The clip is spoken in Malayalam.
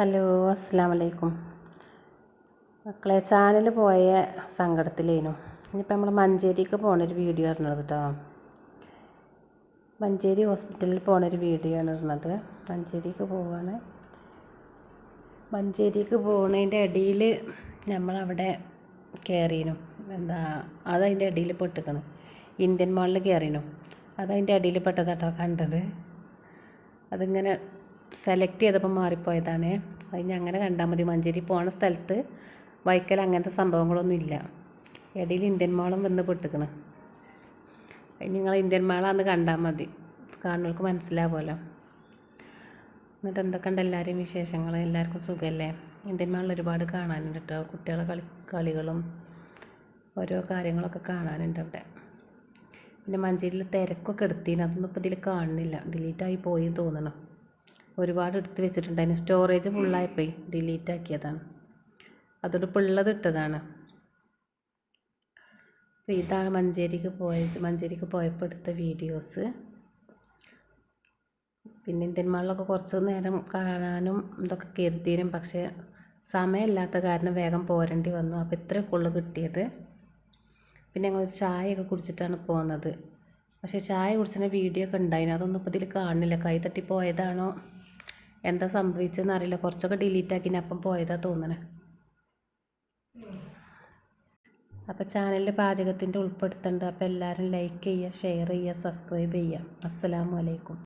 ഹലോ, അസ്സലാമു അലൈക്കും മക്കളെ. ചാനൽ പോയ സങ്കടത്തിലേനു. ഇനിയിപ്പോൾ നമ്മൾ മഞ്ചേരിക്ക് പോണൊരു വീഡിയോ ഇടുന്നത് കേട്ടോ. മഞ്ചേരി ഹോസ്പിറ്റലിൽ പോണൊരു വീഡിയോ ആണ് ഇടുന്നത്. മഞ്ചേരിക്ക് പോവുകയാണ്. മഞ്ചേരിക്ക് പോകുന്നതിൻ്റെ ഇടയിൽ നമ്മളവിടെ കയറിനു. അതതിൻ്റെ ഇടയിൽ പെട്ടിക്കണം. ഇന്ത്യൻ മാളിൽ കയറിനു. അതതിൻ്റെ ഇടയിൽ പെട്ടതാട്ടോ കണ്ടത്. അതിങ്ങനെ സെലക്ട് ചെയ്തപ്പോൾ മാറിപ്പോയതാണ്. അതിന് അങ്ങനെ കണ്ടാൽ മതി. മഞ്ചേരി പോണ സ്ഥലത്ത് വൈക്കൽ അങ്ങനത്തെ സംഭവങ്ങളൊന്നും ഇല്ല. ഇടയിൽ ഇന്ത്യൻ മാളും വന്ന് പെട്ടിക്കണം. അതിന് നിങ്ങൾ ഇന്ത്യൻ മാളാന്ന് കണ്ടാൽ മതി. കാണുന്നവർക്ക് മനസ്സിലാവുമല്ലോ. എന്നിട്ട് എന്തൊക്കെയുണ്ട് എല്ലാവരെയും വിശേഷങ്ങൾ? എല്ലാവർക്കും സുഖമല്ലേ? ഇന്ത്യൻ മാളിൽ ഒരുപാട് കാണാനുണ്ട് കേട്ടോ. കുട്ടികളെ കളികളും ഓരോ കാര്യങ്ങളൊക്കെ കാണാനുണ്ട് അവിടെ. പിന്നെ മഞ്ചേരിയിൽ തിരക്കൊക്കെ എടുത്തിന്. അതൊന്നും ഇപ്പോൾ ഇതിൽ കാണുന്നില്ല. ഡിലീറ്റായി പോയി തോന്നണം. ഒരുപാട് എടുത്ത് വെച്ചിട്ടുണ്ട്. അതിന് സ്റ്റോറേജ് ഫുള്ളായപ്പോയി ഡിലീറ്റ് ആക്കിയതാണ്. അതോട് ഇപ്പോൾ ഉള്ളത് ഇട്ടതാണ്. അപ്പോൾ ഇതാണ് മഞ്ചേരിക്ക് പോയപ്പോൾ എടുത്ത വീഡിയോസ്. പിന്നെ ഇന്ത്യൻ മാളിലൊക്കെ കുറച്ച് നേരം കാണാനും ഇതൊക്കെ കരുതിയും, പക്ഷേ സമയമില്ലാത്ത കാരണം വേഗം പോരേണ്ടി വന്നു. അപ്പോൾ ഇത്രയൊക്കെ ഉള്ളു കിട്ടിയത്. പിന്നെ ഞങ്ങൾ ചായയൊക്കെ കുടിച്ചിട്ടാണ് പോകുന്നത്. പക്ഷേ ചായ കുടിച്ചിട്ട് വീഡിയോ ഒക്കെ ഉണ്ടായിരുന്നു. അതൊന്നും ഇപ്പോൾ ഇതിൽ കാണുന്നില്ല. കൈ തട്ടി പോയതാണോ എന്താ സംഭവിച്ചതെന്ന് അറിയില്ല. കുറച്ചൊക്കെ ഡിലീറ്റ് ആക്കി അപ്പം പോയതാ തോന്നണേ. അപ്പോൾ ചാനലിൽ പാചകത്തിൻ്റെ ഉൾപ്പെടുത്തുന്നുണ്ട്. അപ്പോൾ എല്ലാവരും ലൈക്ക് ചെയ്യുക, ഷെയർ ചെയ്യുക, സബ്സ്ക്രൈബ് ചെയ്യുക. അസ്സലാമു അലൈക്കും.